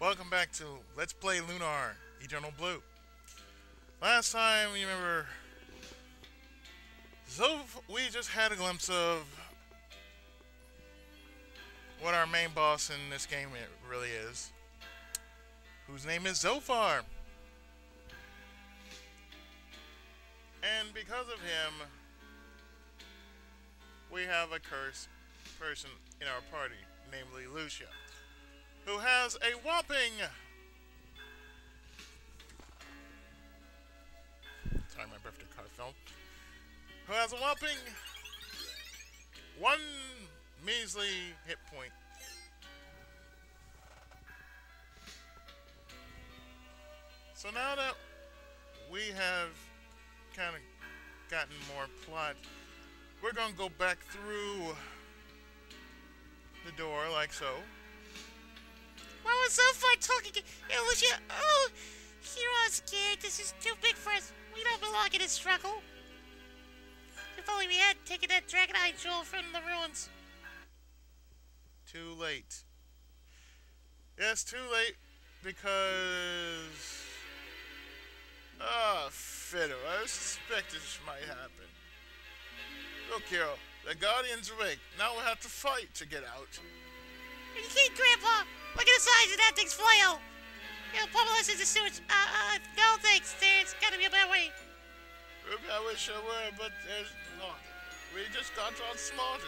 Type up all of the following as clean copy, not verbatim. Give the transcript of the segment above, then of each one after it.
Welcome back to Let's Play Lunar, Eternal Blue. Last time, you remember, we just had a glimpse of what our main boss in this game really is, whose name is Zophar. And because of him, we have a cursed person in our party, namely Lucia, who has a whopping... Sorry, my birthday card fell. Who has a whopping 1 measly hit point. So now that we have kind of gotten more plot, we're going to go back through the door like so. What was Zophar talking? Hey, Lucia. Oh, Hiro's scared. This is too big for us. We don't belong in this struggle. If only we had taken that Dragon Eye jewel from the ruins. Too late. Yes, too late because... Fiddle. I suspected this might happen. Look, Hiro. The Guardian's awake. Now we have to fight to get out. You can't, Grandpa. Look at the size of that thing's flail. It'll pummel us into sewage. No thanks. There's gotta be a better way. Ruby, I wish I were, but there's not. We just got outsmarted.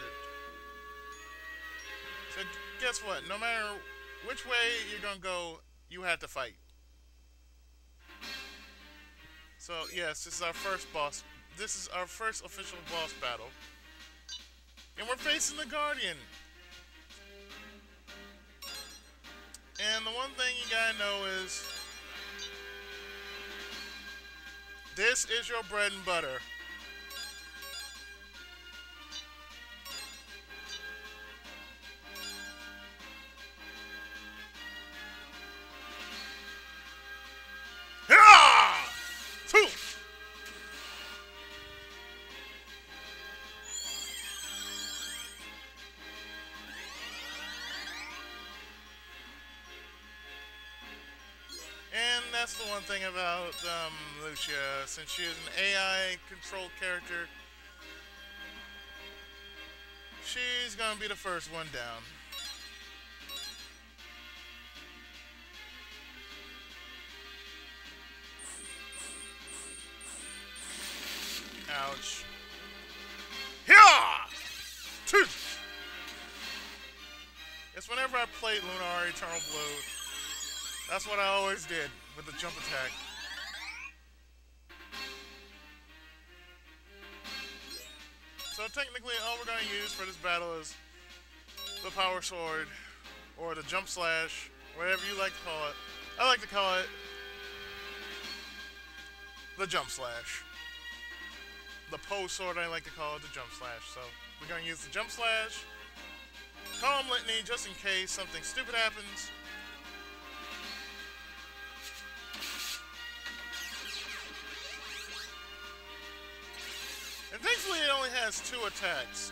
So guess what? No matter which way you're gonna go, you have to fight. So yes, this is our first boss. This is our first official boss battle. And we're facing the Guardian. And the one thing you gotta know is, this is your bread and butter. And that's the one thing about Lucia, since she is an AI controlled character, she's gonna be the first one down. Ouch. Hiya! Yes, whenever I played Lunar Eternal Blue, that's what I always did with the jump attack. So technically all we're going to use for this battle is the power sword, or the jump slash, whatever you like to call it. I like to call it the jump slash. The pose sword, I like to call it the jump slash. So we're going to use the jump slash, Calm Litany just in case something stupid happens. And thankfully it only has 2 attacks.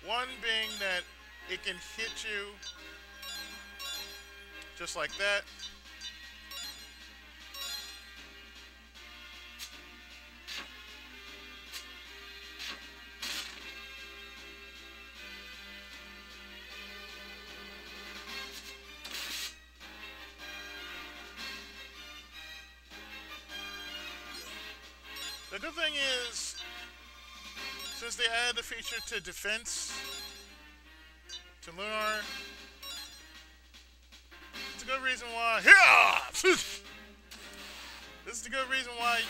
One being that it can hit you just like that. The good thing is, since they added the feature to defense, to Lunar, it's a good reason why... This is the good reason why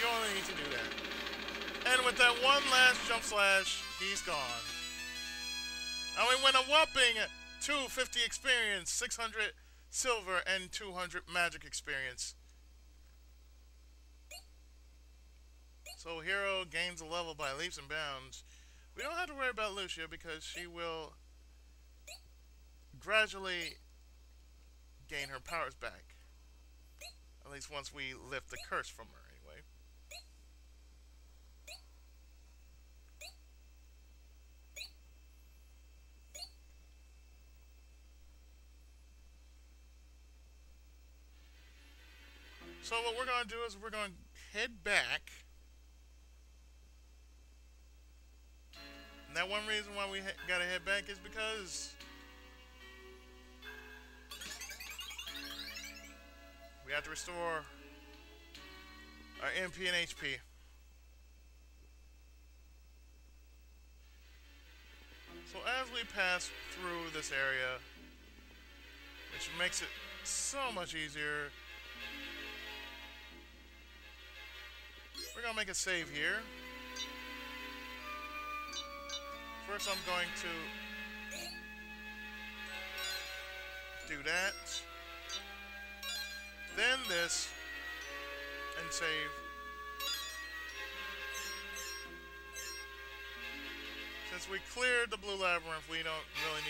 you only need to do that. And with that one last jump slash, he's gone. And we win a whopping 250 experience, 600 silver, and 200 magic experience. So Hiro gains a level by leaps and bounds. We don't have to worry about Lucia because she will gradually gain her powers back. At least once we lift the curse from her, anyway. So what we're going to do is we're going to head back. And that one reason why we got to head back is because we have to restore our MP and HP. So as we pass through this area, which makes it so much easier, we're going to make a save here. First I'm going to do that, then this, and save. Since we cleared the blue labyrinth, we don't really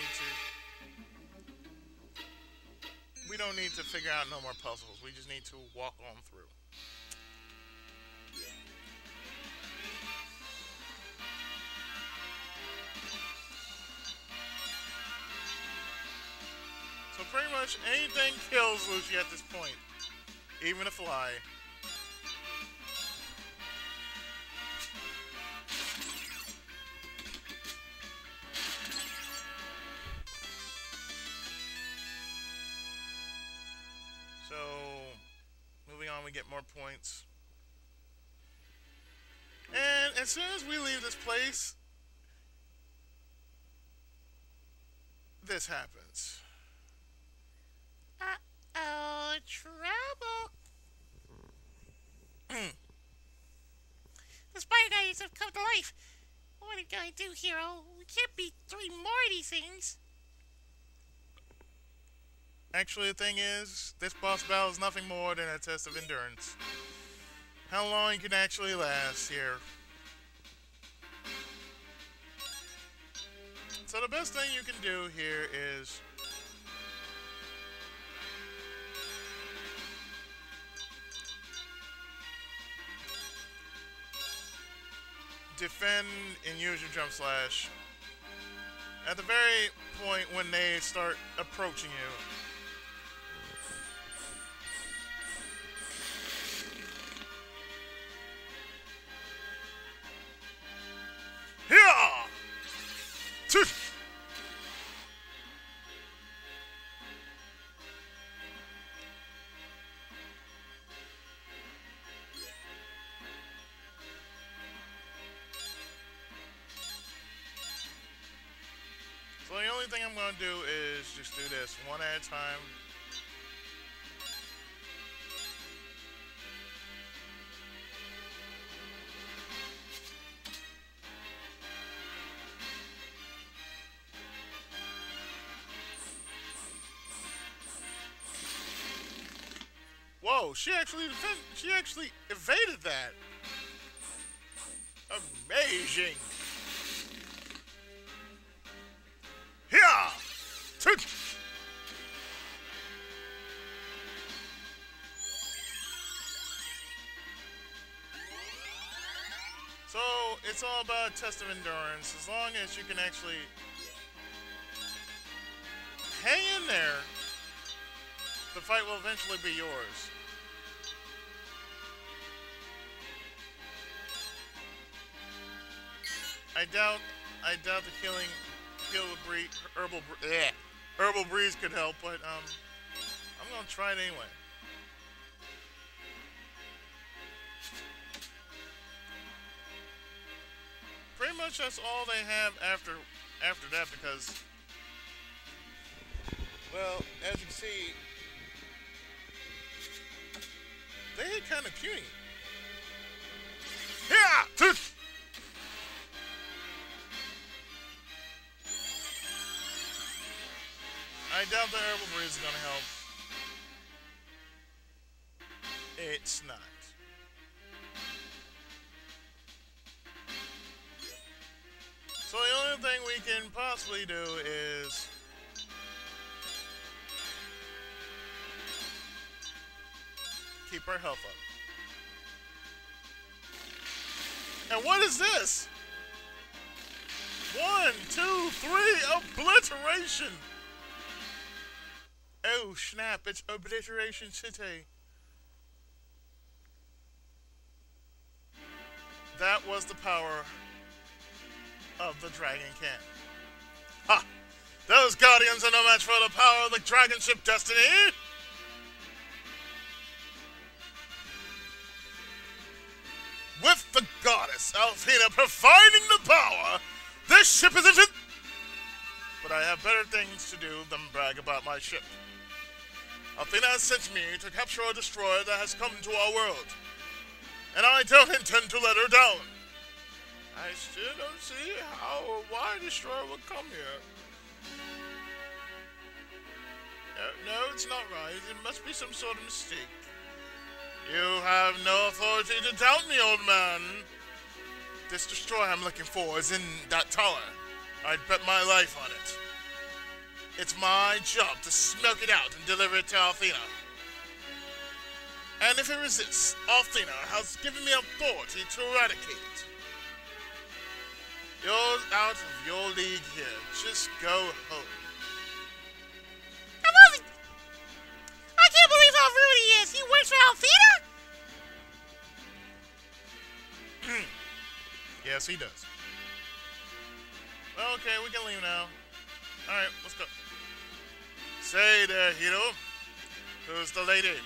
need to figure out no more puzzles. We just need to walk on through. So pretty much anything kills Lucia at this point, even a fly. So, moving on, we get more points. And as soon as we leave this place, this happens. Uh-oh, trouble. The spider guys have come to life. What are we gonna do, Hiro? We can't beat 3 more of these things. Actually, the thing is, this boss battle is nothing more than a test of endurance. How long you can actually last here. So the best thing you can do here is defend and use your jump slash at the very point when they start approaching you. Here! So the only thing I'm going to do is just do this one at a time. Whoa, she actually evaded that. Amazing. Here! So, it's all about a test of endurance. As long as you can actually hang in there, the fight will eventually be yours. I doubt the herbal breeze could help, but I'm gonna try it anyway. Pretty much that's all they have after that, because, well, as you can see, they hit kind of puny. Yeah! I doubt the herbal breeze is gonna help. It's not. So the only thing we can possibly do is keep our health up. And what is this? 1, 2, 3, obliteration! Oh snap, it's Obliteration City. that was the power of the Dragon Can. Ha! Those Guardians are no match for the power of the Dragon Ship Destiny! With the goddess Althena providing the power, this ship is infinite! But I have better things to do than brag about my ship. Althena has sent me to capture a destroyer that has come to our world. And I don't intend to let her down. I still don't see how or why a destroyer would come here. No, it's not right. It must be some sort of mistake. You have no authority to doubt me, old man. This destroyer I'm looking for is in that tower. I'd bet my life on it. It's my job to smoke it out and deliver it to Althena. And if it resists, Althena has given me authority to eradicate it. You're out of your league here. Just go home. I can't believe how rude he is. He works for Althena? Yes, he does. Well, okay, we can leave now. Alright, let's go. Say there, Hiro. Who's the lady?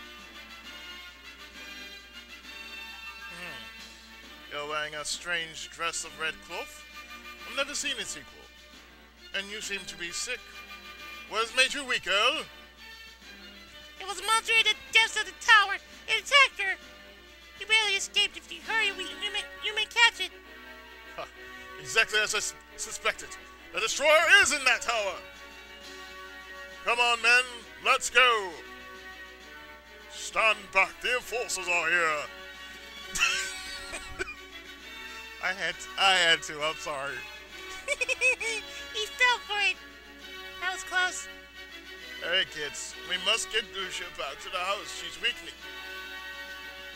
You're wearing a strange dress of red cloth. I've never seen its equal. And you seem to be sick. What has made you weak, girl? It was a monster in the depths of the tower. It attacked her. You barely escaped. If you hurry, you may catch it. Ha, exactly as I suspected. The destroyer is in that tower. Come on, men. Let's go. Stand back. The enforcers are here. I had to. I'm sorry. He fell for it. That was close. Hey, kids. We must get Lucia back to the house. She's weakening.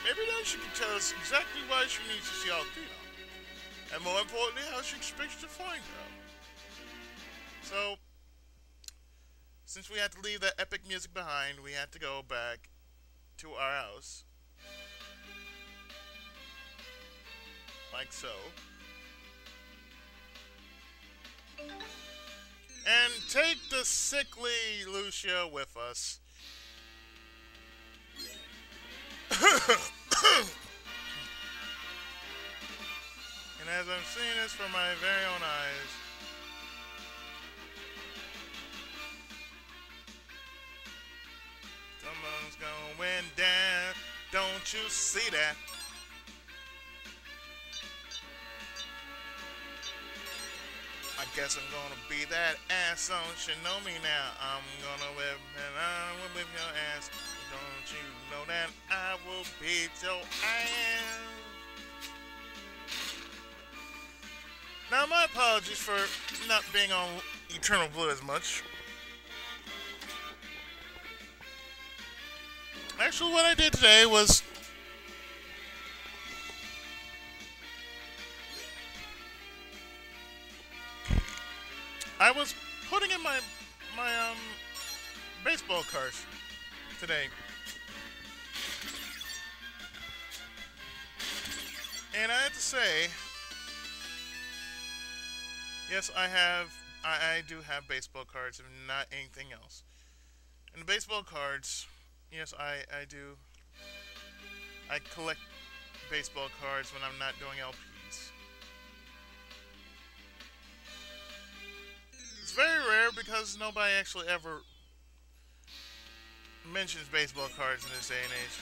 Maybe then she can tell us exactly why she needs to see Althena. And more importantly, how she expects to find her. So, since we had to leave that epic music behind, we had to go back to our house. Like so. And take the sickly Lucia with us. And as I'm seeing this from my very own eyes, someone's going down. Don't you see that? I guess I'm gonna be that ass on Shinomi now. I'm gonna whip and I will whip your ass. Don't you know that I will beat your ass? Now, my apologies for not being on Eternal Blue as much. Actually, what I did today was I was putting in my baseball cards today. And I have to say, yes, I do have baseball cards, and not anything else. And the baseball cards, yes, I do. I collect baseball cards when I'm not doing LPs. It's very rare because nobody actually ever mentions baseball cards in this day and age.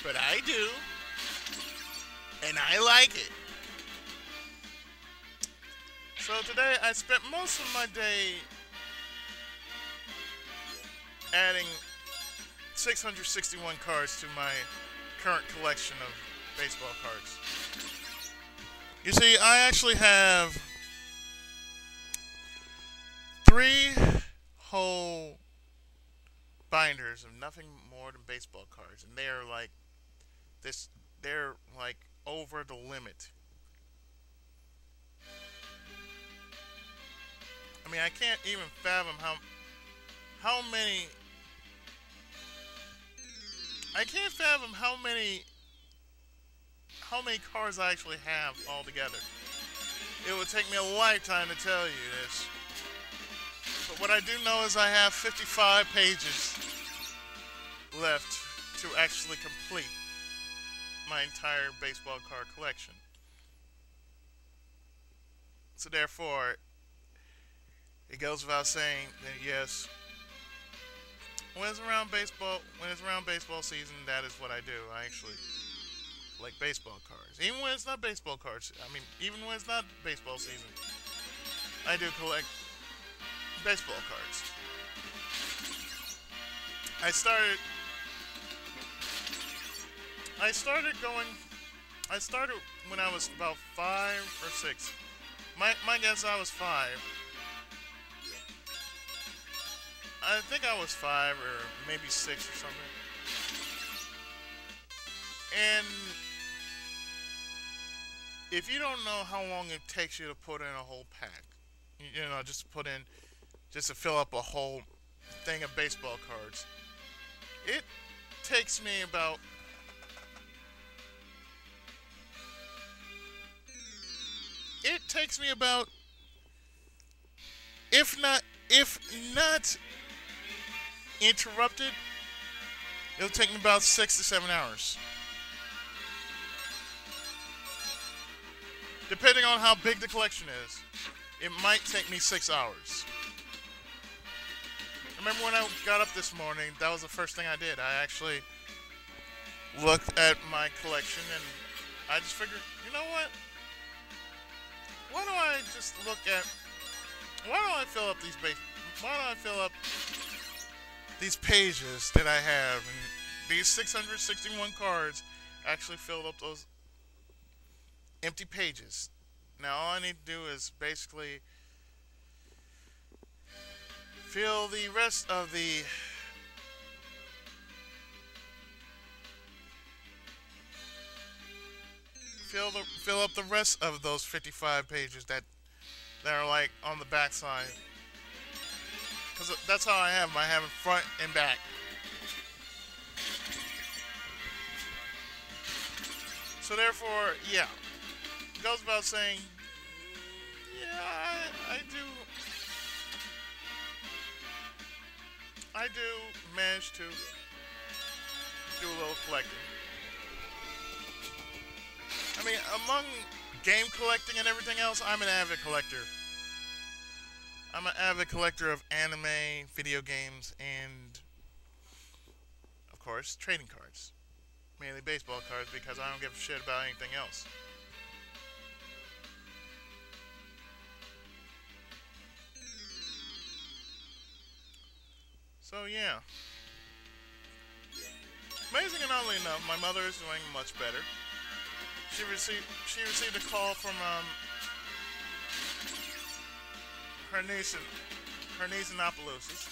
But I do. And I like it. So today I spent most of my day adding 661 cards to my current collection of baseball cards. You see, I actually have 3 whole binders of nothing more than baseball cards, and they're like this. They're like over the limit. I mean, I can't even fathom how many. I I can't fathom how many cards I actually have altogether. It would take me a lifetime to tell you this. But what I do know is I have 55 pages left to actually complete my entire baseball card collection. So therefore, it goes without saying that yes, when it's around baseball season, that is what I do. I actually collect baseball cards. Even when it's not baseball cards. I mean, even when it's not baseball season, I do collect baseball cards. I started when I was about 5 or 6. My guess, I was 5. I think I was 5 or maybe 6 or something. And if you don't know how long it takes you to put in a whole pack, you know, just to fill up a whole thing of baseball cards, it takes me about if not interrupted, it'll take me about 6 to 7 hours. Depending on how big the collection is, it might take me 6 hours. I remember when I got up this morning, that was the first thing I did. I actually looked at my collection and I just figured, you know what? Why don't I fill up these pages that I have, and these 661 cards actually filled up those empty pages. Now all I need to do is basically fill the rest of the fill up the rest of those 55 pages that are like on the back side. Because that's how I have them. I have them front and back. So therefore, yeah. It goes without saying, yeah, I do manage to do a little collecting. I mean, among game collecting and everything else, I'm an avid collector. I'm an avid collector of anime, video games, and, of course, trading cards. Mainly baseball cards, because I don't give a shit about anything else. So, yeah. Amazing and oddly enough, my mother is doing much better. She received a call from her niece in Opelousas.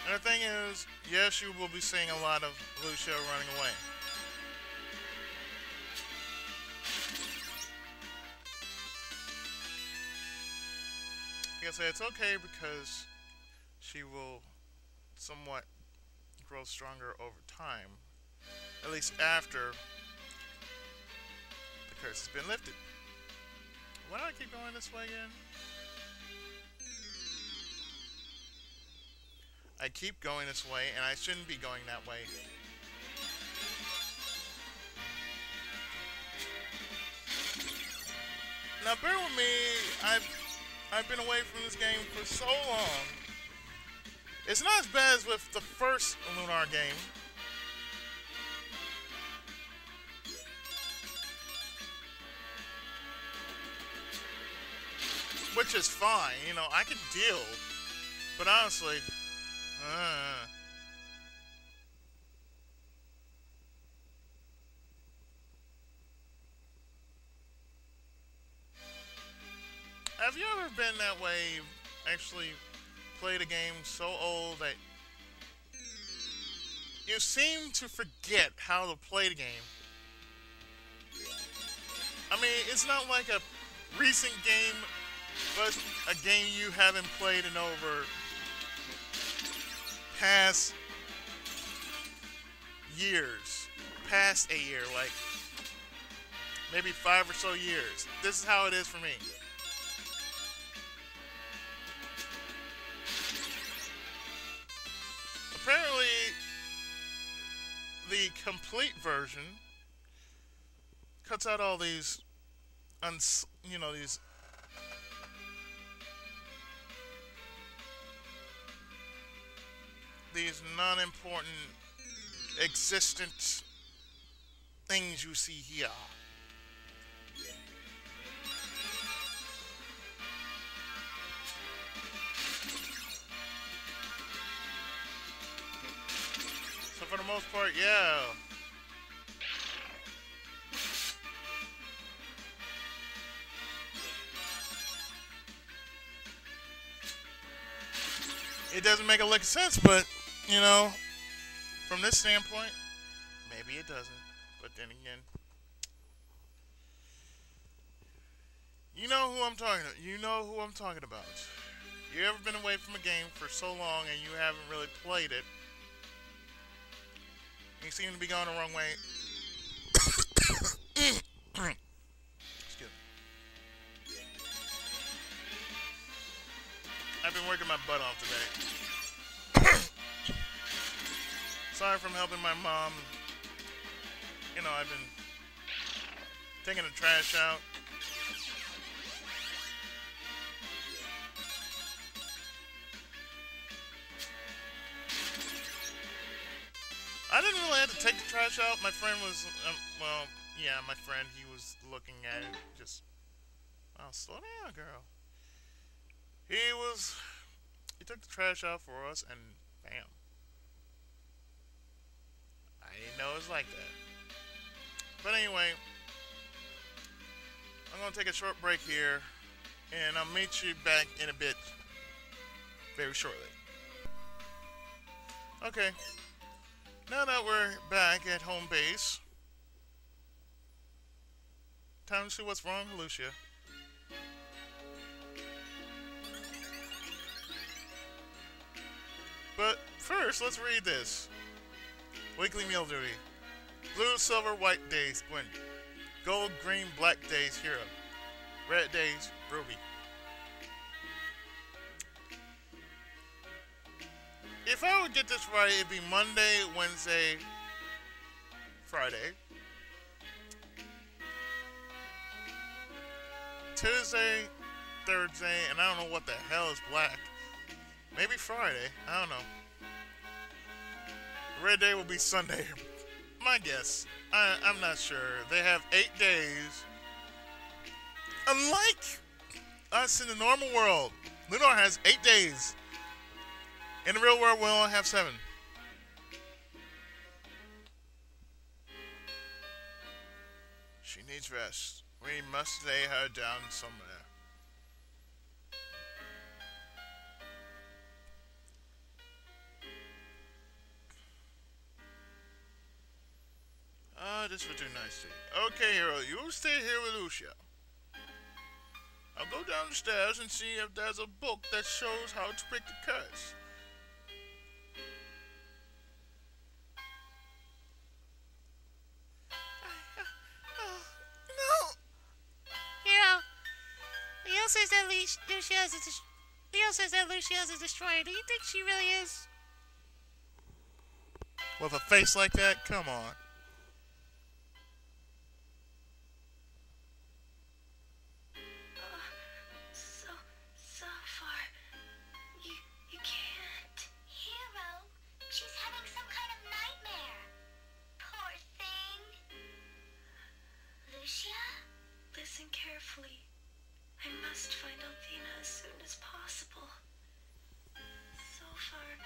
And the thing is, yes, you will be seeing a lot of Lucia running away. Like I say, it's okay because she will somewhat grow stronger over time, at least after the curse has been lifted. Why do I keep going this way again? I keep going this way, and I shouldn't be going that way. Now bear with me, I've been away from this game for so long. It's not as bad as with the first Lunar game. Which is fine, you know, I can deal. But honestly, have you ever been that way? You've actually played a game so old that you seem to forget how to play the game. I mean, it's not like a recent game, but a game you haven't played in over past years, past a year, like maybe 5 or so years. This is how it is for me. Apparently, the complete version cuts out all these, these non-important, existent things you see here. So for the most part, yeah. It doesn't make a lick of sense, but, you know, from this standpoint, maybe it doesn't. But then again, you know who I'm talking about. You know who I'm talking about. You ever been away from a game for so long and you haven't really played it? You seem to be going the wrong way. Excuse me. I've been working my butt off today. Sorry from helping my mom. You know, I've been taking the trash out. I didn't really have to take the trash out. My friend was, well, yeah, my friend, he was looking at it. Just, oh, slow down, girl. He took the trash out for us, and bam. I didn't know it was like that. But anyway, I'm going to take a short break here, and I'll meet you back in a bit, very shortly. Okay, now that we're back at home base, time to see what's wrong with Lucia. But first, let's read this. Weekly meal duty. Blue, silver, white days, Gwen. Gold, green, black days, Hiro. Red days, Ruby. If I would get this right, it'd be Monday, Wednesday, Friday. Tuesday, Thursday, and I don't know what the hell is black. Maybe Friday. I don't know. Red day will be Sunday. My guess. I'm not sure. They have 8 days. Unlike us in the normal world, Lunar has 8 days. In the real world, we only have 7. She needs rest. We must lay her down somewhere. This would do nicely. Okay, Hiro, you stay here with Lucia. I'll go down the stairs and see if there's a book that shows how to break the curse. No! Hiro, Leo says that Lucia is a destroyer. Do you think she really is? With a face like that? Come on. Zophar, you can't. Hiro, she's having some kind of nightmare. Poor thing. Lucia? Listen carefully. I must find Althena as soon as possible. Zophar.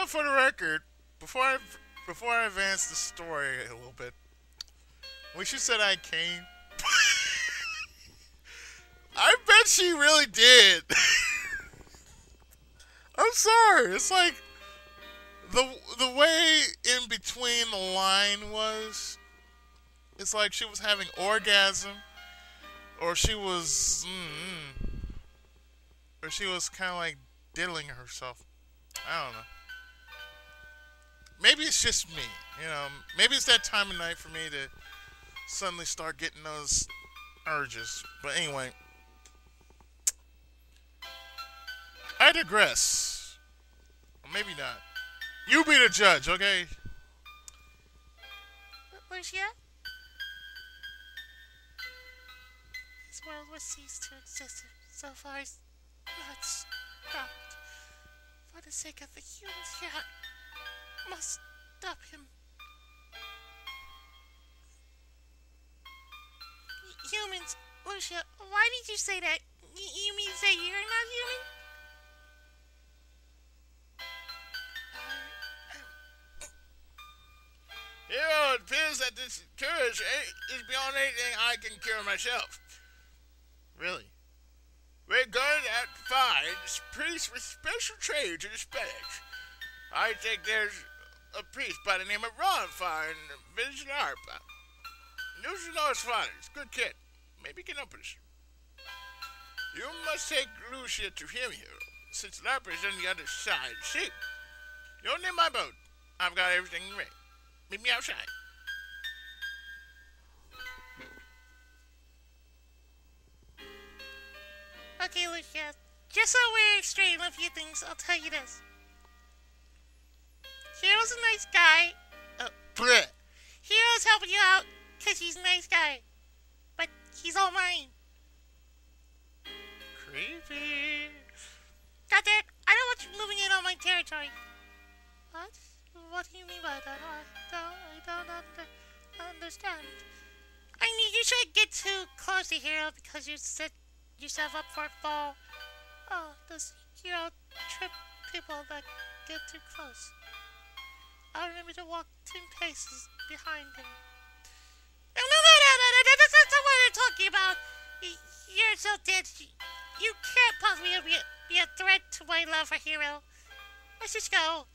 for the record, before I advance the story a little bit, when she said I came, I bet she really did. I'm sorry. It's like the way in between the line was. It's like she was having orgasm, or she was, or she was kind of like diddling herself. I don't know. Maybe it's just me, you know. Maybe it's that time of night for me to suddenly start getting those urges. But anyway, I digress. Or maybe not. You be the judge, okay? Lucia? This world will cease to exist if Zophar is not stopped. For the sake of the humans here, I must stop him. Humans, Lucia, why did you say that? You mean say you're not human? Hiro, it appears that this courage is beyond anything I can cure myself. Really? We're going to have to find priests with special trade to dispatch. I think there's a priest by the name of Ronfar in the village of Larpa. Lucia knows father. He's a good kid. Maybe he can help us. You must take Lucia to him, Hiro, since Larpa is on the other side of the sea. You'll need my boat. I've got everything ready. Meet me outside. Okay, Lucia. Just so we're straight on a few things, I'll tell you this. Hiro's a nice guy. Bleh. Hiro's helping you out because he's a nice guy. But he's all mine. Creepy. Got that? I don't want you moving in on my territory. What? What do you mean by that? I don't understand. I mean, you shouldn't get too close to Hiro because you set yourself up for a fall. Oh, does Hiro trip people that get too close? I remember to walk 10 paces behind him. No, that's not what I'm talking about. You're so dead. You can't possibly be a threat to my love for Hiro. Let's just go.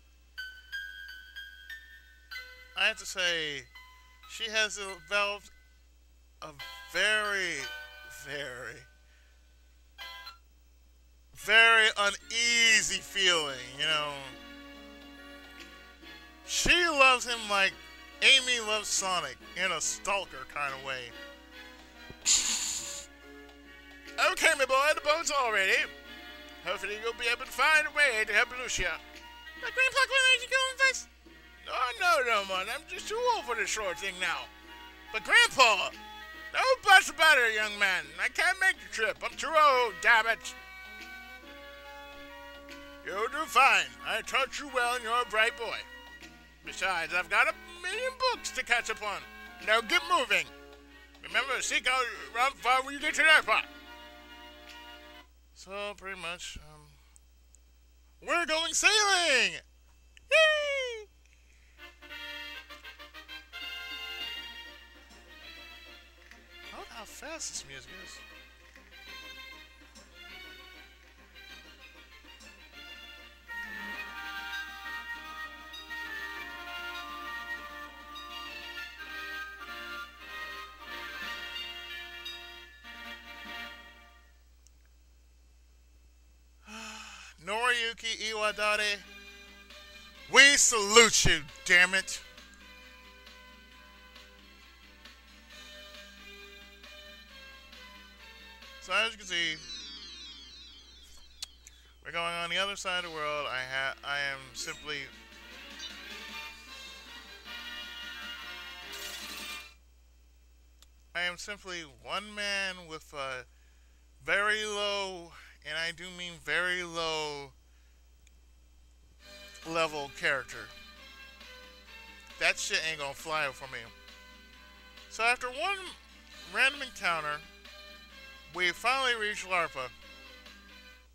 I have to say, she has developed a very, very, very uneasy feeling, you know. She loves him like Amy loves Sonic, in a stalker kind of way. Okay, my boy, the boat's all ready. Hopefully you'll be able to find a way to help Lucia. Grandpa, where are you going with us? No, man. I'm just too old for this sort of thing now. But, Grandpa, no fuss about it, young man. I can't make the trip. I'm too old, damn it. You'll do fine. I taught you well and you're a bright boy. Besides, I've got 1,000,000 books to catch up on. Now get moving. Remember, seek out Ronfar when you get to Larpa. So, pretty much, we're going sailing! Yay! Look how fast this music is. Noriyuki Iwadare, we salute you, damn it. So as you can see, we're going on the other side of the world. I am simply one man with a very low, and I do mean very low level character. That shit ain't gonna fly for me. So after one random encounter, we finally reached Larpa.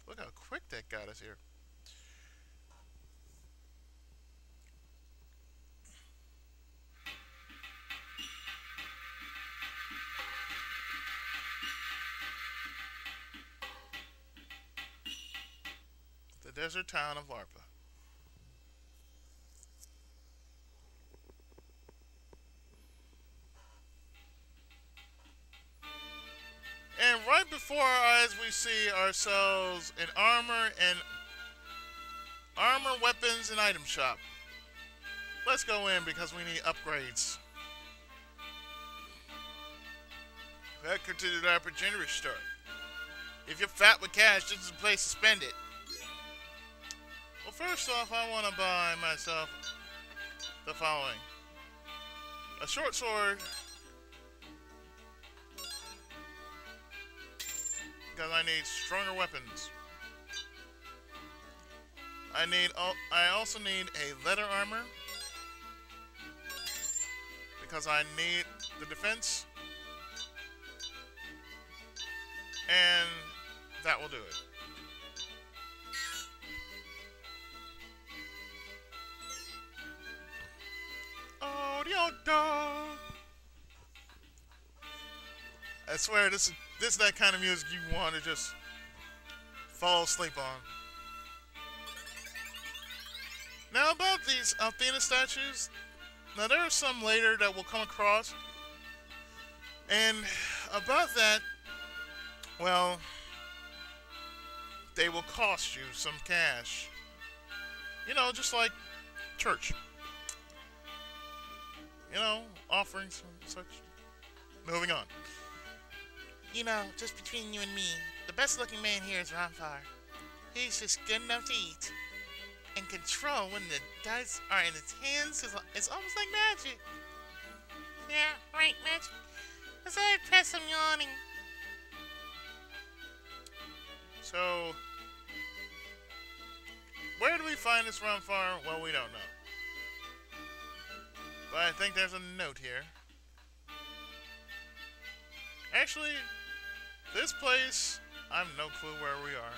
Look how quick that got us here. desert town of Larpa. And right before our eyes, we see ourselves an armor, weapons, and item shop. Let's go in because we need upgrades. Welcome to the Larpa General Store. If you're fat with cash, this is the place to spend it. Well, first off, I want to buy myself the following. A short sword. Because I need stronger weapons. I also need a leather armor. Because I need the defense. And that will do it. Oh, dog. I swear, this is that kind of music you want to just fall asleep on. Now about these Athena statues. Now there are some later that we'll come across. And about that, well, they will cost you some cash. You know, just like church. You know, offerings and such. Moving on. You know, just between you and me, the best looking man here is Ronfar. He's just good enough to eat. And control when the dice are in his hands is almost like magic. Yeah, right, magic. That's why I press I'm yawning. So, where do we find this Ronfar? Well, we don't know. But I think there's a note here. Actually, this place, I have no clue where we are.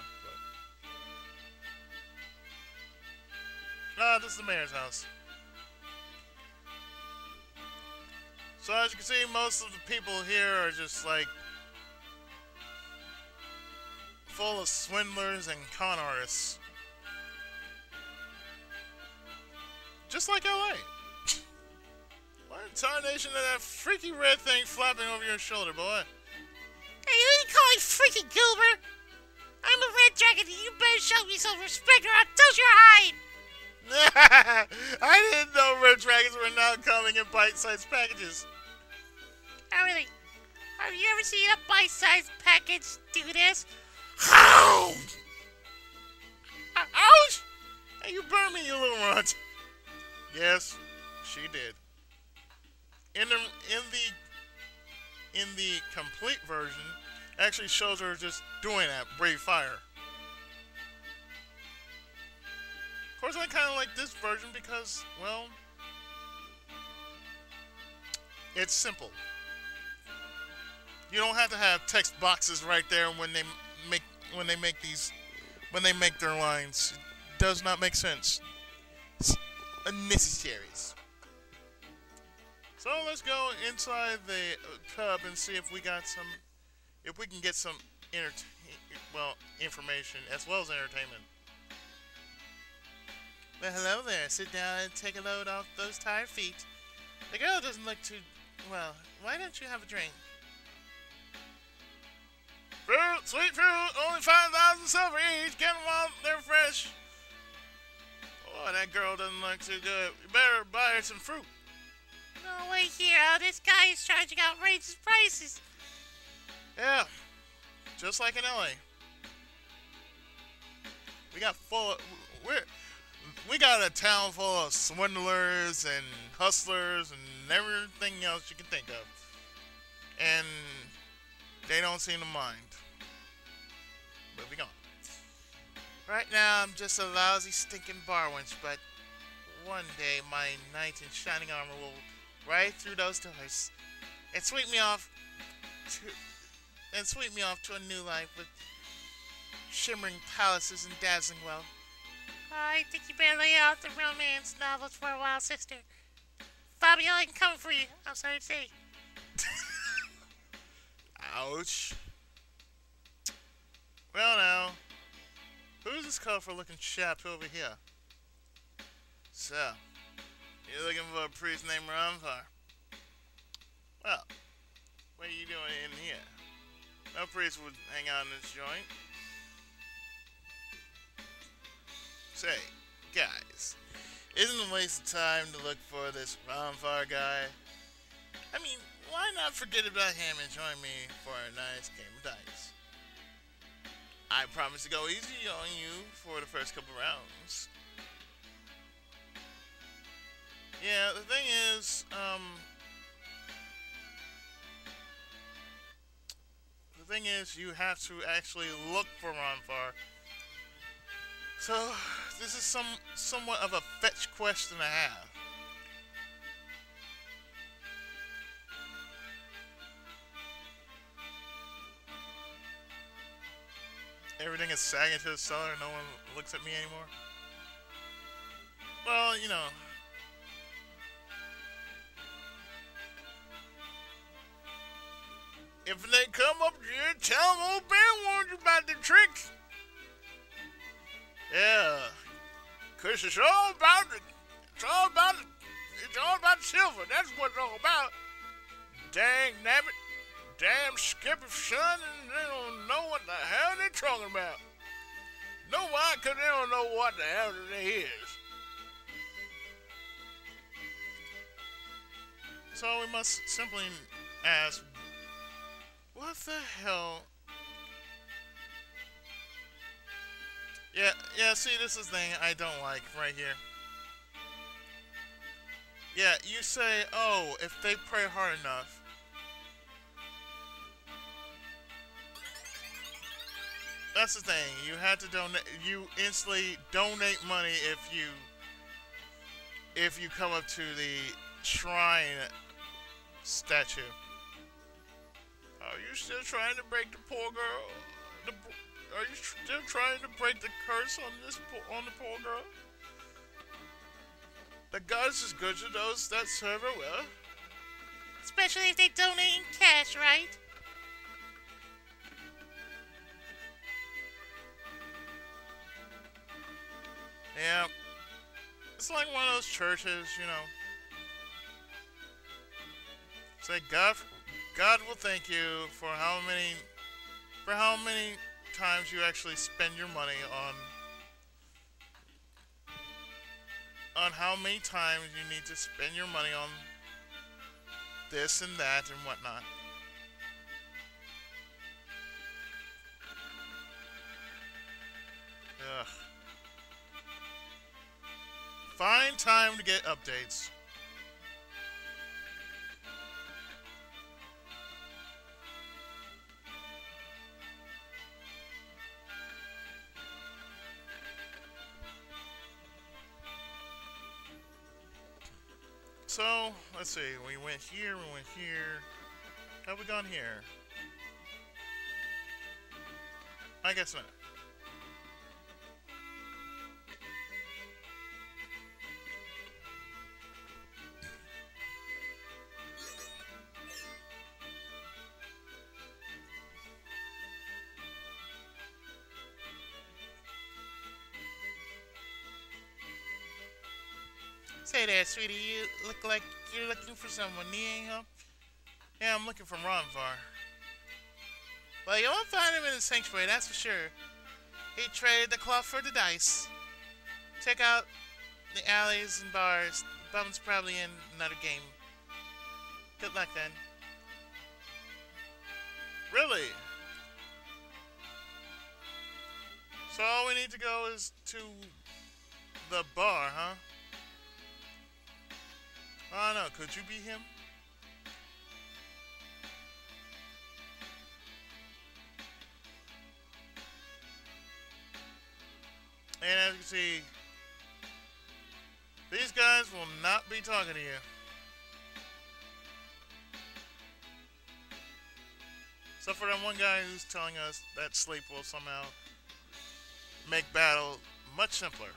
But this is the mayor's house. So as you can see, most of the people here are just like full of swindlers and con artists. Just like LA. What in tarnation of that freaky red thing flapping over your shoulder, boy? Hey, who you calling freaky Gilbert? I'm a red dragon and you better show me some respect or I'll toast your hide! I didn't know red dragons were not coming in bite-sized packages. Oh, really? Have you ever seen a bite-sized package do this? Ouch! Ouch! Hey, you burned me, you little runt. Yes, she did. In the complete version, actually shows her just doing that, breathe fire. Of course, I kind of like this version because, well, it's simple. You don't have to have text boxes right there when they make their lines. It does not make sense. It's unnecessary. So let's go inside the tub and see if we can get some information as well as entertainment. Well, hello there. Sit down and take a load off those tired feet. The girl doesn't look too well. Why don't you have a drink? Fruit, sweet fruit, only 5,000 silver each. Get them while they're fresh. Oh, that girl doesn't look too good. You better buy her some fruit. No way, Hiro. This guy is charging outrageous prices. Yeah, just like in LA. We got a town full of swindlers and hustlers and everything else you can think of. And they don't seem to mind. Moving on. Right now, I'm just a lousy, stinking bar wench, but one day my knight in shining armor will ride through those doors and sweep me off to a new life with shimmering palaces and dazzling wealth. I think you better lay out the romance novels for a while, sister. Fabio, I can come for you. I'm sorry to say. Ouch. Well, now, Who's this colorful-looking chap over here? So, you're looking for a priest named Ronfar. Well, what are you doing in here? No priest would hang out in this joint. Say, guys, isn't it a waste of time to look for this Ronfar guy? I mean, why not forget about him and join me for a nice game of dice? I promise to go easy on you for the first couple rounds. Yeah, the thing is, you have to actually look for Ronfar. So, this is somewhat of a fetch quest and a half. Everything is sagging to the cellar, no one looks at me anymore. Well, you know. If they come up here, tell them old Ben warned you about the trick. Yeah. 'Cause it's all about silver. That's what it's all about. Dang nabbit. Damn Skipper's son, and they don't know what the hell they're talking about. Know why? 'Cause they don't know what the hell it is. So we must simply ask, what the hell? Yeah, see, this is the thing I don't like right here. Yeah, you say, oh, if they pray hard enough. That's the thing. You have to donate. You instantly donate money if you come up to the shrine statue. Are you still trying to break the poor girl? Are you still trying to break the curse on the poor girl? The goddess is good to those that serve her well. Especially if they donate in cash, right? Yeah. It's like one of those churches, you know. Say God will thank you for how many times you actually spend your money on how many times you need to spend your money on this and that and whatnot. Ugh. Find time to get updates. So, let's see, we went here. Have we gone here? I guess not. Say there, sweetie, you look like you're looking for someone. Needing help? Yeah, I'm looking for Ronfar. Well, you won't find him in the sanctuary, that's for sure. He traded the cloth for the dice. Check out the alleys and bars. The bum's probably in another game. Good luck, then. Really? So all we need to go is to the bar, huh? I don't know, could you be him? And as you can see, these guys will not be talking to you. Except for that one guy who's telling us that sleep will somehow make battle much simpler.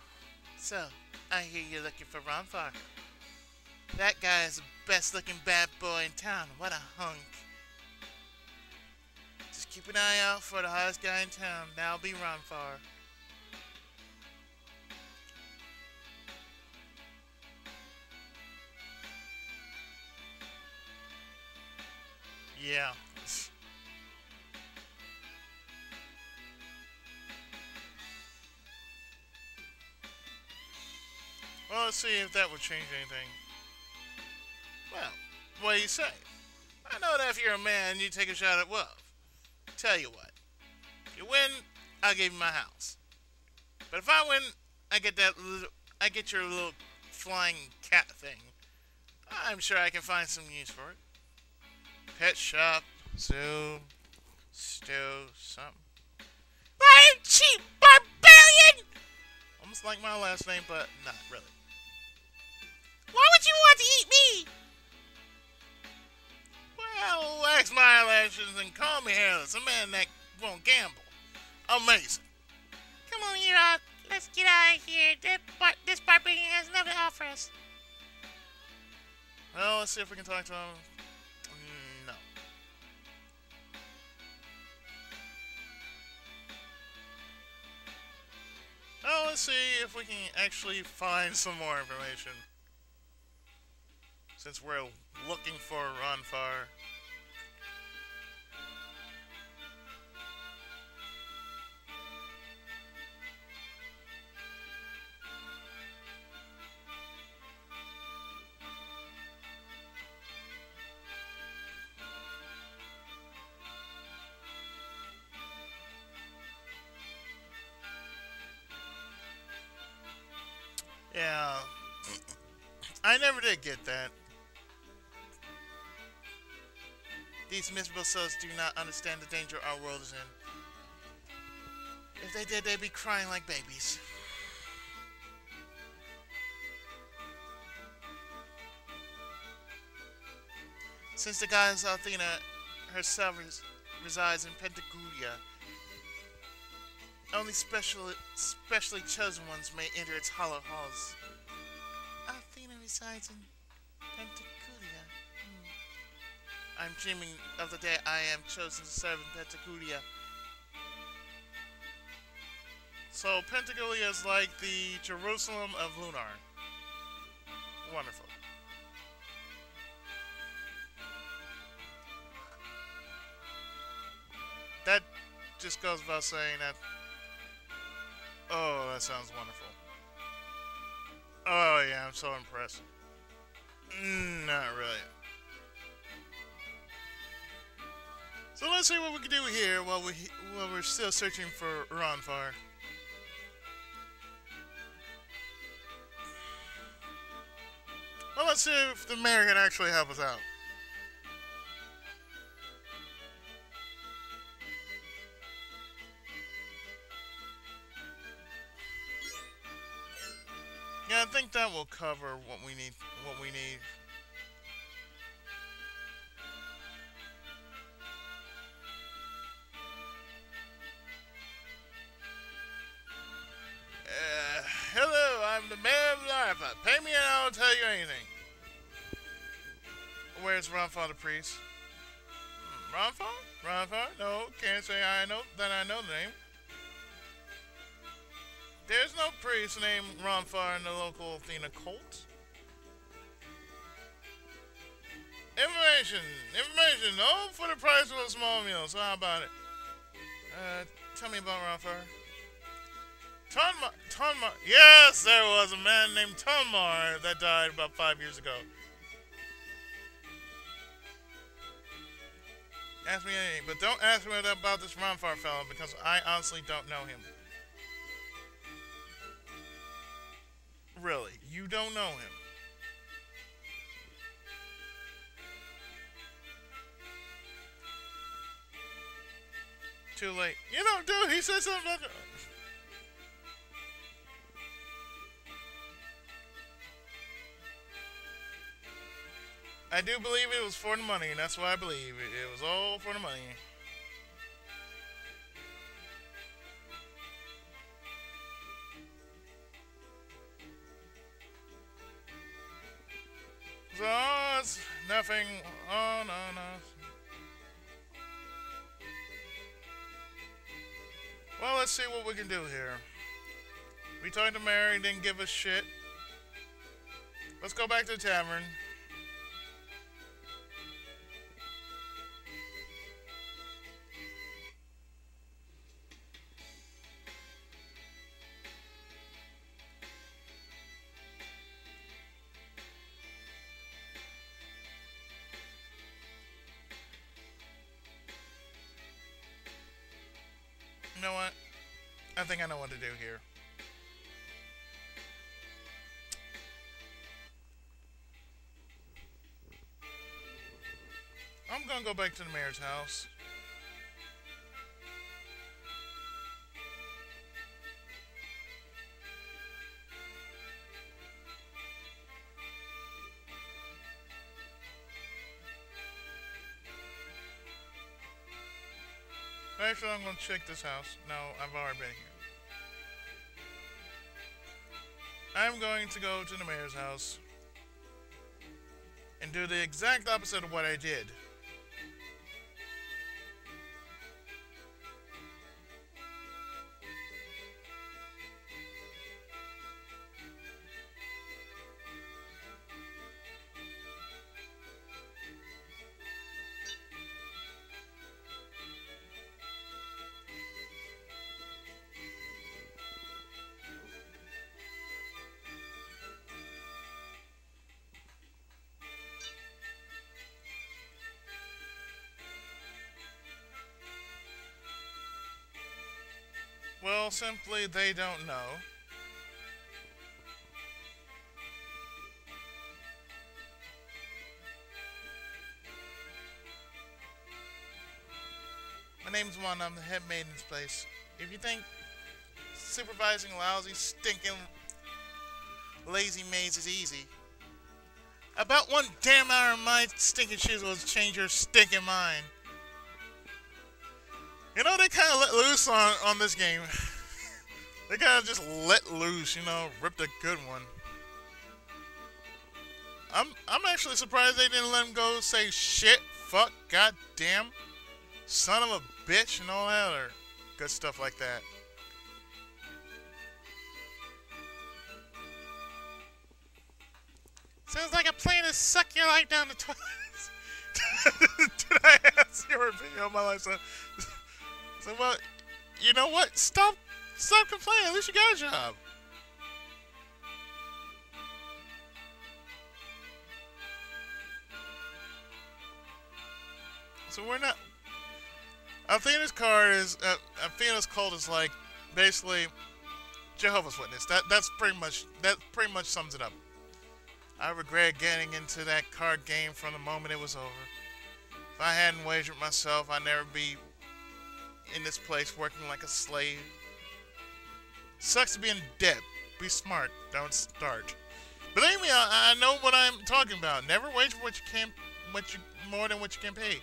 So, I hear you're looking for Ronfar. That guy is the best looking bad boy in town. What a hunk. Just keep an eye out for the hottest guy in town. That'll be Ronfar. Yeah. Well, let's see if that would change anything. Well, what do you say? I know that if you're a man, you take a shot at Wolf. Tell you what. You win, I'll give you my house. But if I win, I get your little flying cat thing. I'm sure I can find some use for it. Pet shop, zoo, stew, something. Why, you cheap barbarian! Almost like my last name, but not really. Why would you want to eat me? Well, wax my eyelashes and call me hairless. A man that won't gamble. Amazing. Come on, Hiro. Let's get out of here. This barbarian has nothing to offer us. Well, let's see if we can talk to him. No. Well, let's see if we can actually find some more information. Since we're looking for Ronfar. Yeah, I never did get that. These miserable souls do not understand the danger our world is in. If they did, they'd be crying like babies. Since the goddess Athena herself resides in Pentagulia, only specially chosen ones may enter its hollow halls. Athena resides in Pentagulia. I'm dreaming of the day I am chosen to serve in Pentagulia. So Pentagulia is like the Jerusalem of Lunar. Wonderful. That just goes without saying that. Oh, that sounds wonderful. Oh yeah, I'm so impressed. Not really. So let's see what we can do here while we're still searching for Ronfar. Well, let's see if the mayor can actually help us out. Yeah, I think that will cover what we need. Hello, I'm the mayor of Larpa. Pay me and I'll tell you anything. Where's Ronfar the priest? Ronfar? Ronfar? No, can't say I know that I know the name. There's no priest named Ronfar in the local Athena cult. Information, all for the price of a small meal, so how about it? Tell me about Ronfar. Tonmar, yes, there was a man named Tonmar that died about 5 years ago. Ask me anything, but don't ask me about this Ronfar fellow because I honestly don't know him. Really, you don't know him. Too late. You know, dude, he said something about... I do believe it was for the money, and that's why I believe it. It was all for the money. So, it's nothing. Oh, no. Well, let's see what we can do here. We talked to Mary, didn't give us shit. Let's go back to the tavern. know what? I think I know what to do here. I'm gonna go back to the mayor's house. Actually, I'm gonna check this house. No, I've already been here. I'm going to go to the mayor's house and do the exact opposite of what I did. Well, simply, they don't know. My name's Juan, I'm the head maid in this place. If you think supervising lousy, stinking, lazy maids is easy, about one damn hour of my stinking shoes will change your stinking mind. You know, they kind of let loose on this game. They kind of just let loose, you know, ripped a good one. I'm actually surprised they didn't let him go say shit, fuck, goddamn, son of a bitch, and all that other good stuff like that. Sounds like a plan to suck your life down the toilet. Did I ask your opinion on my lifestyle? So, well, you know what? Stop complaining. At least you got a job. So we're not. Athena's card is Athena's cult is like basically Jehovah's Witness. That pretty much sums it up. I regret getting into that card game from the moment it was over. If I hadn't wagered myself, I'd never be in this place working like a slave. Sucks to be in debt. Be smart. Don't start. Believe me, I know what I'm talking about. Never wager what you can, more than what you can pay.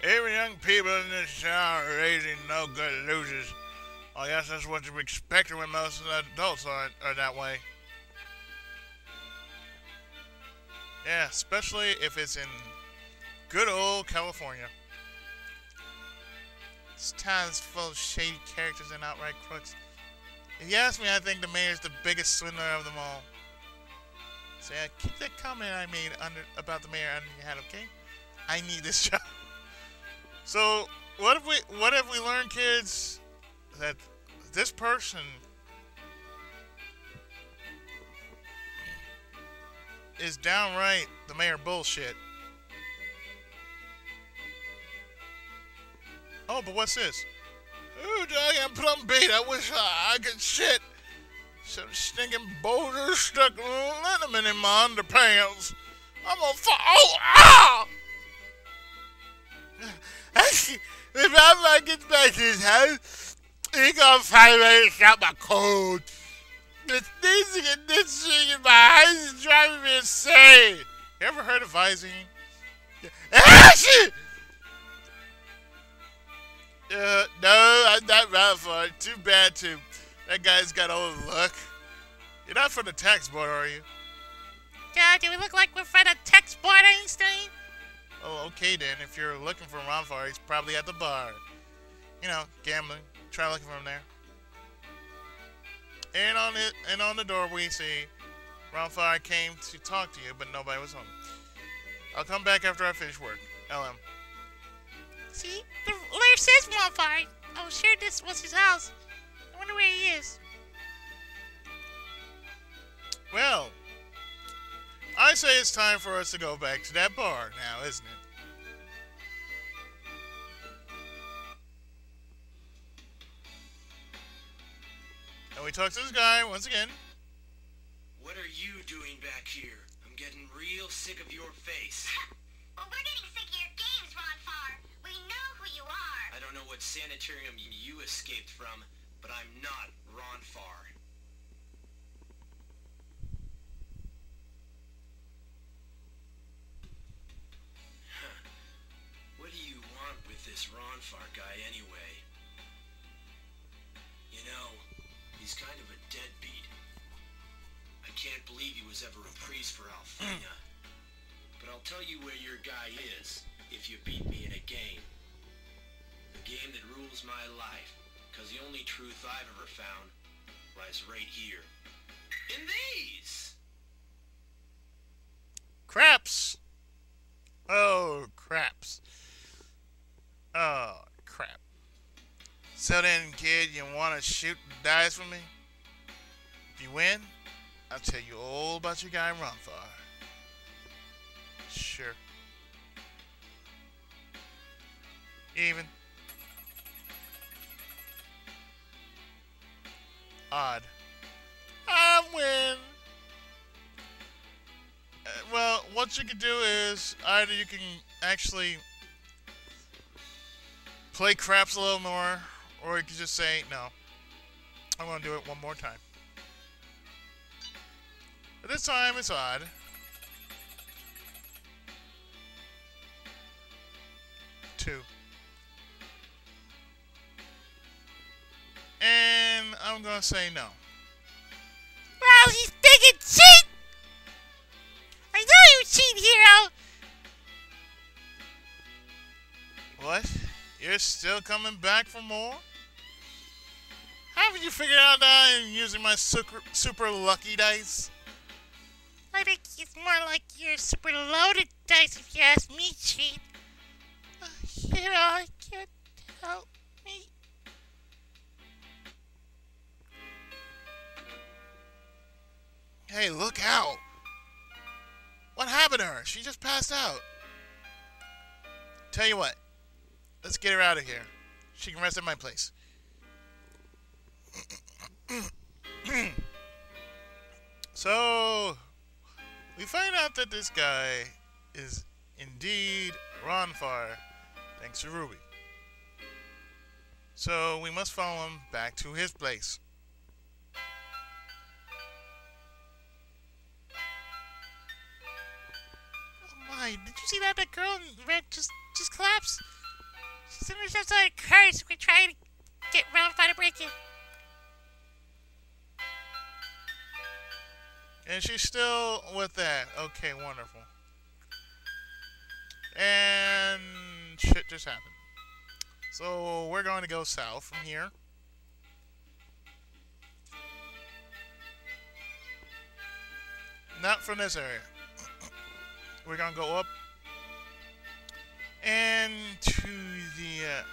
Every young people in this town are raising no good losers. I guess that's what you expect when most of the adults are that way. Yeah, especially if it's in good old California. This town's full of shady characters and outright crooks. If you ask me, I think the mayor's the biggest swindler of them all. So yeah, keep that comment I made about the mayor under your hat, okay? I need this job. So what have we learned, kids? That this person is downright the mayor bullshit. Oh, but what's this? Ooh, I got plum bait. I wish I could shit. Some stinking boulders stuck liniment in my underpants. I'm gonna oh, ah! If I get back to his house, he gonna find me to shut my cold. This sneezing and ditching in my eyes is driving me insane. You ever heard of Visine? Ah, shit! No, I'm not Ronfar. Too bad, too. That guy's got all the luck. You're not from the tax board, are you? Do we look like we're from the tax board, Einstein? Oh, okay then. If you're looking for Ronfar, he's probably at the bar. You know, gambling. Try looking for him there. And on the door we see Ronfar came to talk to you, but nobody was home. I'll come back after I finish work. LM. See, the letter says Ronfar. I was sure this was his house. I wonder where he is. Well, I say it's time for us to go back to that bar now, isn't it? And we talk to this guy once again. What are you doing back here? I'm getting real sick of your face. Well, we're getting sick of your games, Ronfar. We know who you are. I don't know what sanitarium you escaped from, but I'm not Ronfar. What do you want with this Ronfar guy anyway? You know, he's kind of a deadbeat. I can't believe he was ever a priest for Althena. But I'll tell you where your guy is if you beat me in a game. The game that rules my life, because the only truth I've ever found lies right here. In these! Craps! Oh, craps. Oh, crap. So then, kid, you want to shoot the dice with me? If you win, I'll tell you all about your guy Ronfar. Sure. Even. Odd. I win. Well, what you can do is either you can actually play craps a little more, or you can just say, no, I'm going to do it one more time. But this time it's odd. Two. And I'm going to say no. Wow, he's big and cheat! I know you cheat, Hiro! What? You're still coming back for more? Haven't you figured out that I'm using my super lucky dice? I think it's more like your super loaded dice if you ask me, cheat. Hiro, I can't help me. Hey, look out! What happened to her? She just passed out. Tell you what. Let's get her out of here. She can rest at my place. So, we find out that this guy is indeed Ronfar, thanks to Ruby. So, we must follow him back to his place. Did you see that girl in red just collapsed? She's in some sort of curse. We're trying to get Ronfar to break it. And she's still with that. Okay, wonderful. And shit just happened. So we're going to go south from here. Not from this area. We're going to go up and to the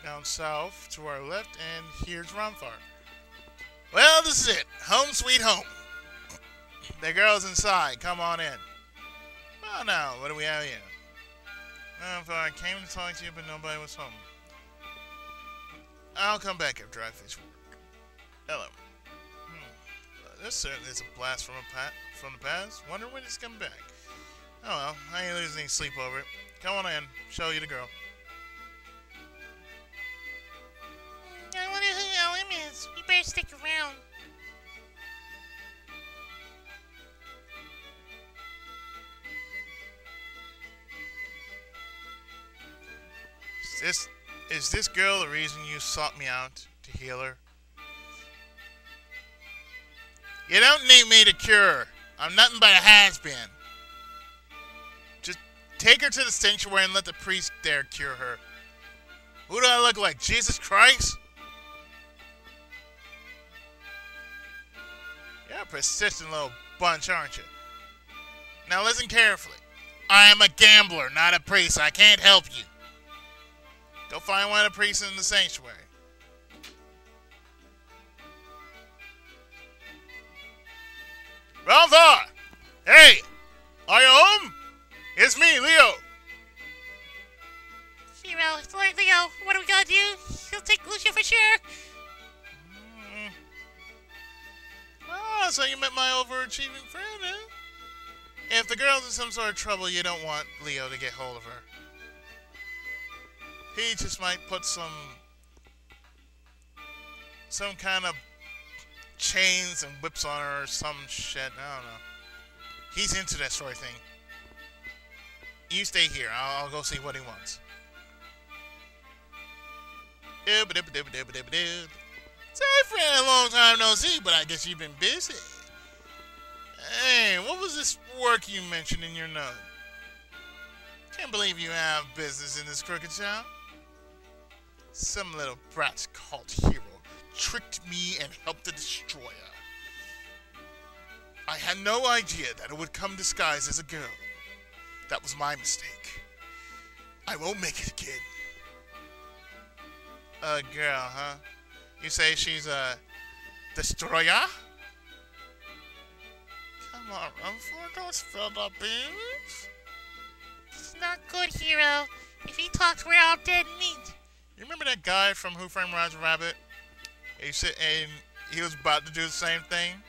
down south to our left, and here's Ronfar. Well, this is it. Home sweet home. The girl's inside. Come on in. Well, now, what do we have here? I came to talk to you, but nobody was home. I'll come back after I finish work. Hello. This certainly is a blast from the past. Wonder when he's coming back. Oh well, I ain't losing any sleep over it. Come on in, show you the girl. I wonder who LM is. We better stick around. Is this girl the reason you sought me out to heal her? You don't need me to cure her. I'm nothing but a has-been. Just take her to the sanctuary and let the priest there cure her. Who do I look like, Jesus Christ? You're a persistent little bunch, aren't you? Now listen carefully. I am a gambler, not a priest. I can't help you. Go find one of the priests in the sanctuary. Ronfar! Hey! Are you home? It's me, Leo. Hiro, it's Lord Leo. What are we gonna do? He'll take Lucia for sure. achievement for him, man. If the girl's in some sort of trouble, you don't want Leo to get hold of her. He just might put some kind of chains and whips on her or some shit. I don't know. He's into that sort of thing. You stay here. I'll go see what he wants. Say, friend, a long time no see, but I guess you've been busy. Hey, what was this work you mentioned in your note? Can't believe you have business in this crooked town. Some little brat called Hiro tricked me and helped the destroyer. I had no idea that it would come disguised as a girl. That was my mistake. I won't make it again. A girl, huh? You say she's a destroyer? Come on, Ronfar, don't spill the beans. It's not good, Hiro. If he talks, we're all dead meat. You remember that guy from Who Framed Roger Rabbit? And he was about to do the same thing.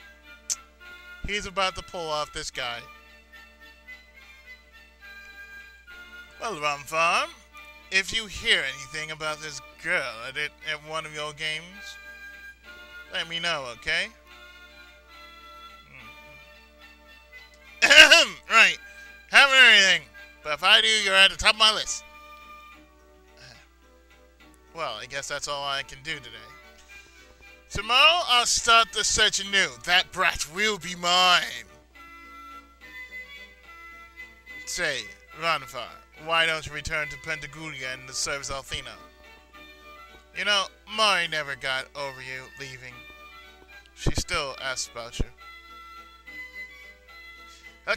He's about to pull off this guy. Well, Ronfar, if you hear anything about this girl at one of your games, let me know, okay? Right. Haven't heard anything. But if I do, you're at the top of my list. Well, I guess that's all I can do today. Tomorrow, I'll start the search anew. That brat will be mine. Say, Ronfar, why don't you return to Pentagulia and serve Athena? You know, Mari never got over you leaving. She still asks about you.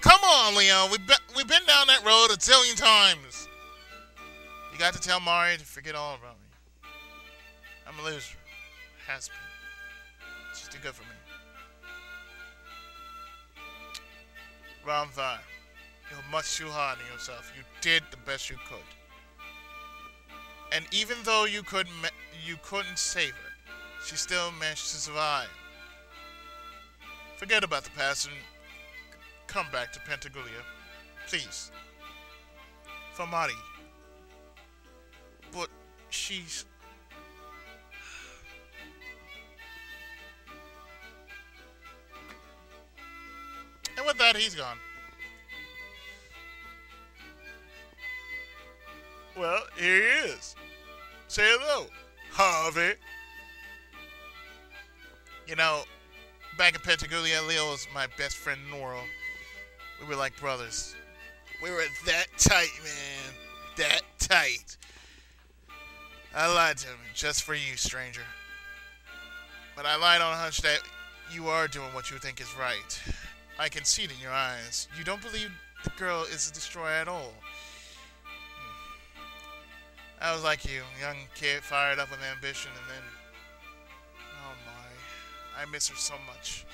Come on, Leo. We've been down that road a zillion times. You got to tell Mari to forget all about me. I'm a loser. Has been. She's too good for me. Ronfar, you're much too hard on yourself. You did the best you could. And even though you couldn't save her, she still managed to survive. Forget about the past and come back to Pentagulia. Please. For Mari. But she's... And with that, he's gone. Well, here he is. Say hello, Harvey. You know, back in Pentagulia, Leo was my best friend in the world. We were like brothers. We were that tight, man. That tight. I lied to him just for you, stranger. But I lied on a hunch that you are doing what you think is right. I can see it in your eyes. You don't believe the girl is a destroyer at all. I was like you, young kid, fired up with ambition, and then... Oh my, I miss her so much.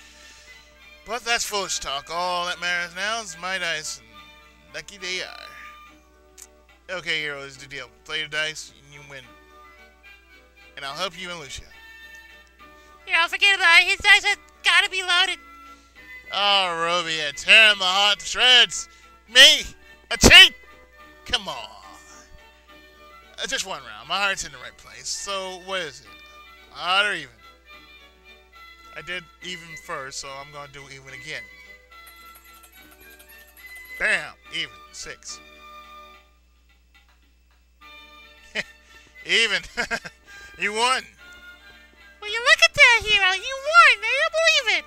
But that's foolish talk. All that matters now is my dice, and lucky they are. Okay, Hiro, here's the deal. Play your dice, and you win. And I'll help you and Lucia. Hiro, forget about it. His dice have gotta be loaded. Oh, Ruby, you're tearing my heart to shreds. Me? A cheat? Come on. Just one round. My heart's in the right place. So, what is it? Odd or even? I did even first, so I'm going to do even again. Bam! Even. 6. Even. You won. Will you look at that, Hiro? You won! I don't believe it!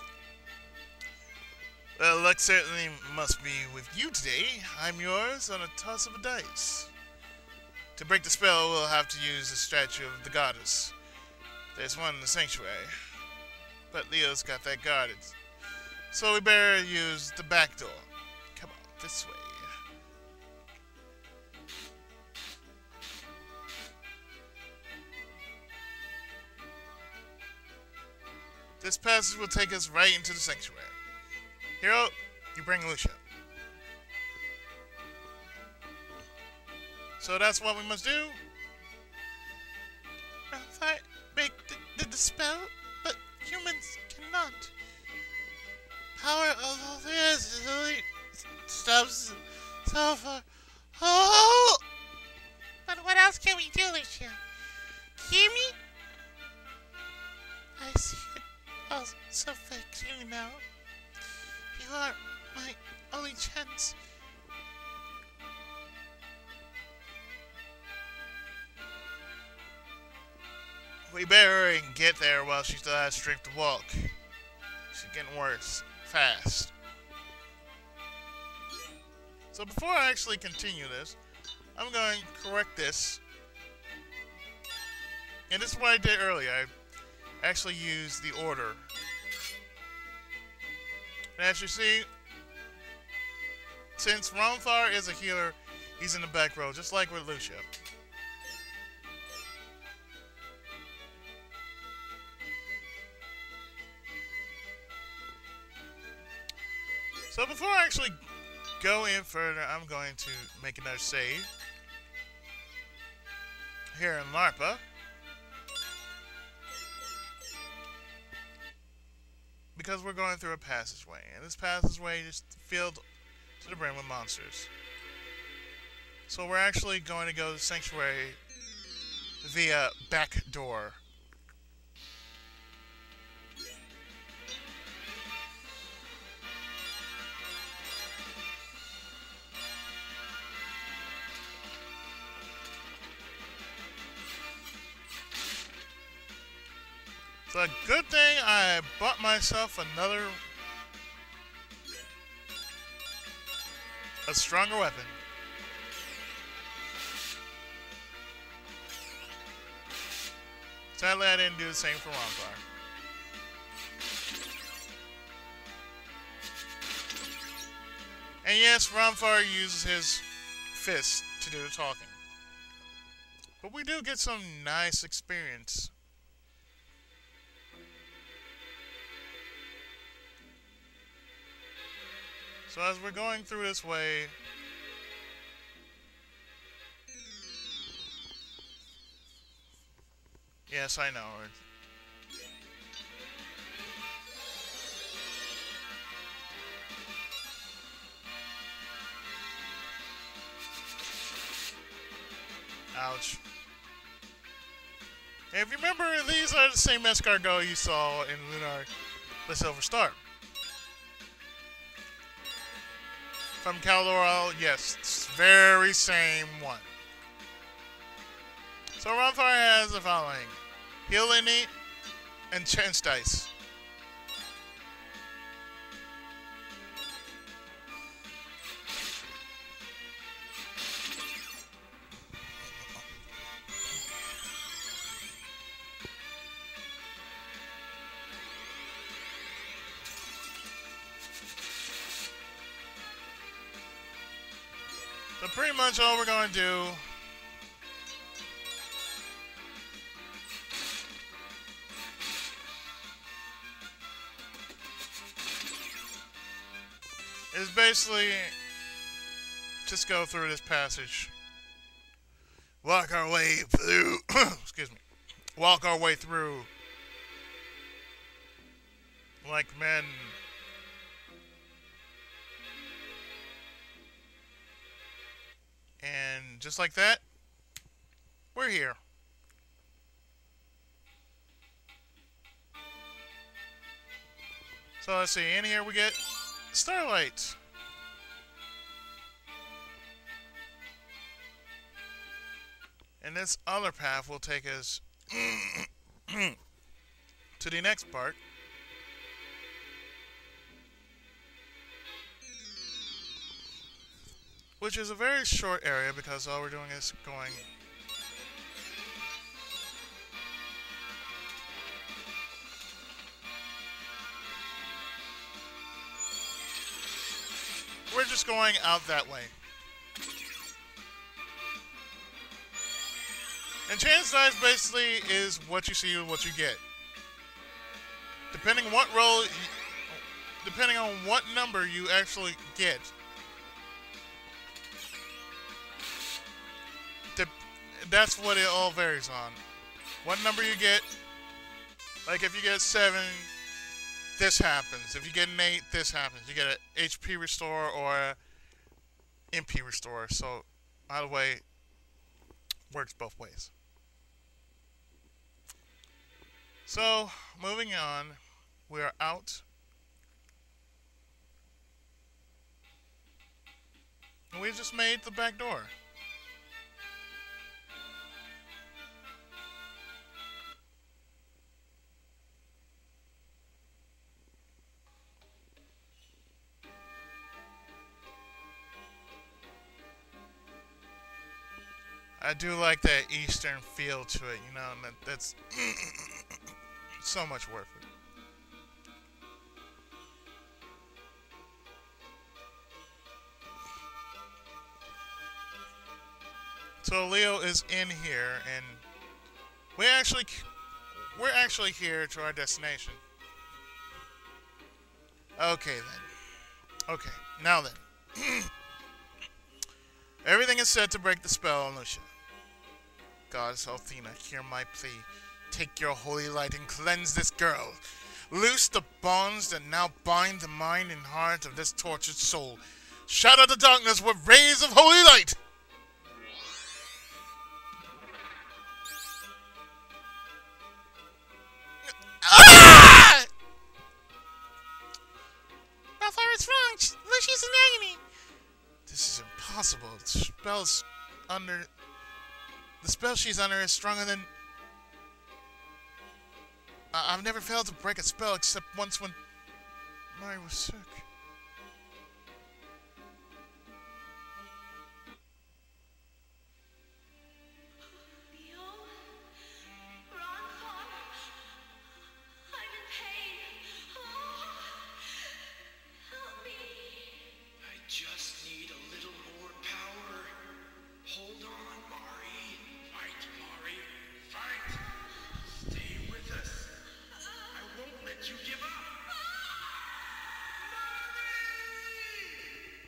Well, luck certainly must be with you today. I'm yours on a toss of a dice. To break the spell, we'll have to use the statue of the goddess. There's one in the sanctuary. But Leo's got that guarded. So we better use the back door. Come on, this way. This passage will take us right into the sanctuary. Hiro, you bring Lucia. So that's what we must do? Ronfar break the spell, but humans cannot. power of all this stops Zophar. Oh! But what else can we do, Lucia? Hear me? I see it all so very clearly now. You are my only chance. We better hurry and get there while she still has strength to walk. She's getting worse. Fast. So before I actually continue this, I'm going to correct this. And this is what I did earlier. I actually used the order. And as you see, since Ronfar is a healer, he's in the back row, just like with Lucia. So before I actually go in further, I'm going to make another save here in Larpa. Because we're going through a passageway, and this passageway is filled to the brim with monsters. So we're actually going to go to the sanctuary via back door. So a good thing I bought myself a stronger weapon. Sadly, I didn't do the same for Ronfar. And yes, Ronfar uses his fist to do the talking. But we do get some nice experience. So as we're going through this way, yes, I know. Ouch. And if you remember, these are the same escargot you saw in Lunar, the Silver Star. From Caldor, yes, it's the very same one. So Ronfar has the following: Heal Any and Chance Dice. So pretty much all we're going to do is basically just go through this passage. Walk our way through, excuse me, walk our way through like men. And just like that, we're here. So let's see, in here we get Starlight. And this other path will take us to the next part. Which is a very short area because all we're doing is going we're just going out that way. And chance dice basically is what you see what you get. Depending on what roll, depending on what number you actually get. That's what it all varies on. What number you get. Like if you get 7, this happens. If you get an 8, this happens. You get a HP restore or a MP restore. So, by the way, works both ways. So, moving on, we are out. And we just made the back door. I do like that Eastern feel to it, you know, and that's so much worth it. So Leo is in here, and we're actually here to our destination. Okay then. Okay, now then. Everything is set to break the spell on Lucia. Goddess Athena, hear my plea. Take your holy light and cleanse this girl. Loose the bonds that now bind the mind and heart of this tortured soul. Shatter the darkness with rays of holy light! Ah! Ronfar is wrong. Lucia's in agony. This is impossible. The spell she's under is stronger than... I've never failed to break a spell except once when Mari was sick. Leo? Ronfar? I'm in pain. Oh, help me. I just need a little more power. Hold on, Mari. Fight, Mari. Fight. Stay with us. I won't let you give up.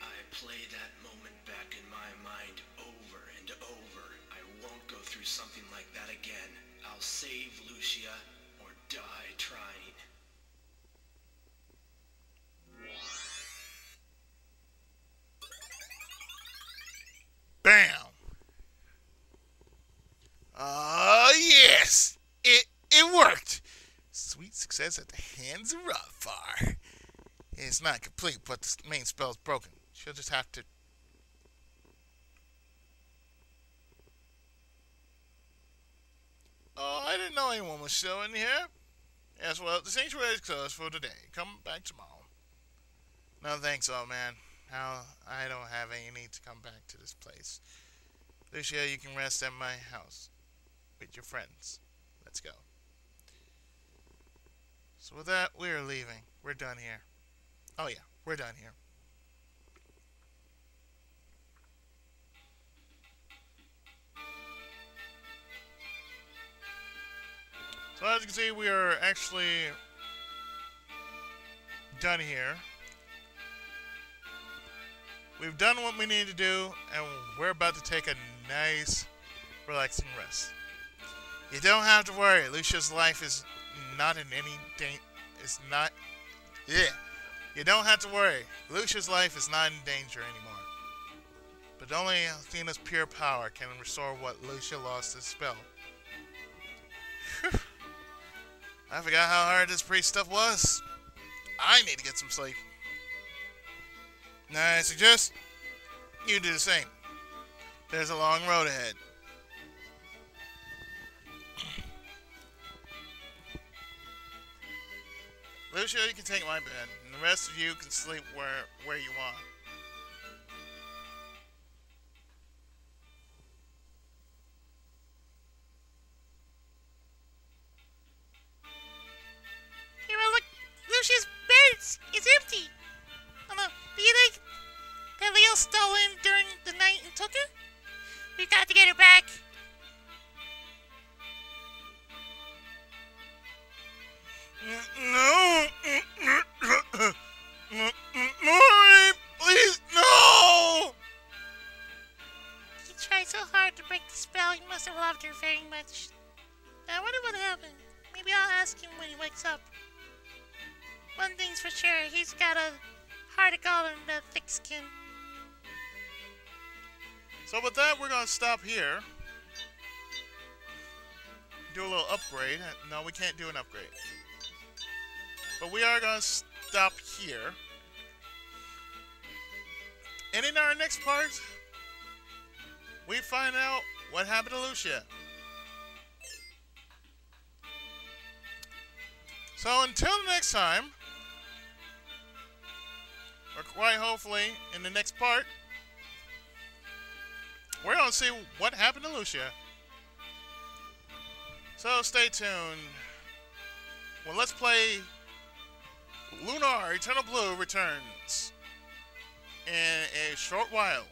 I play that moment back in my mind over and over. I won't go through something like that again. I'll save Lucia or die trying. Bam! Yes! It worked! Sweet success at the hands of Ronfar. It's not complete, but the main spell's broken. She'll just have to... Oh, I didn't know anyone was still in here. Yes, well, the sanctuary is closed for today. Come back tomorrow. No thanks, old man. Now, I don't have any need to come back to this place. Lucia, you can rest at my house with your friends. Let's go. So with that, we're leaving. We're done here. Oh yeah, we're done here. So as you can see, we are actually done here. We've done what we need to do, and we're about to take a nice, relaxing rest. You don't have to worry. Lucia's life is not in any danger. It's not... Yeah. You don't have to worry. Lucia's life is not in danger anymore. But only Athena's pure power can restore what Lucia lost this spell. Whew. I forgot how hard this priest stuff was. I need to get some sleep. Now I suggest you do the same. There's a long road ahead. Lucia, you can take my bed, and the rest of you can sleep where you want. Hiro, look! Lucia's bed is empty! Oh no, do you think that Leo stole in during the night and took her? We've got to get her back! No! Mari, please, no! He tried so hard to break the spell, he must have loved her very much. I wonder what happened. Maybe I'll ask him when he wakes up. One thing's for sure, he's got a heart of gold and a thick skin. So with that, we're going to stop here. Do a little upgrade. No, we can't do an upgrade. But we are going to stop here. And in our next part, we find out what happened to Lucia. So until the next time, or quite hopefully in the next part, we're going to see what happened to Lucia. So stay tuned. Well, let's play Lunar Eternal Blue returns in a short while.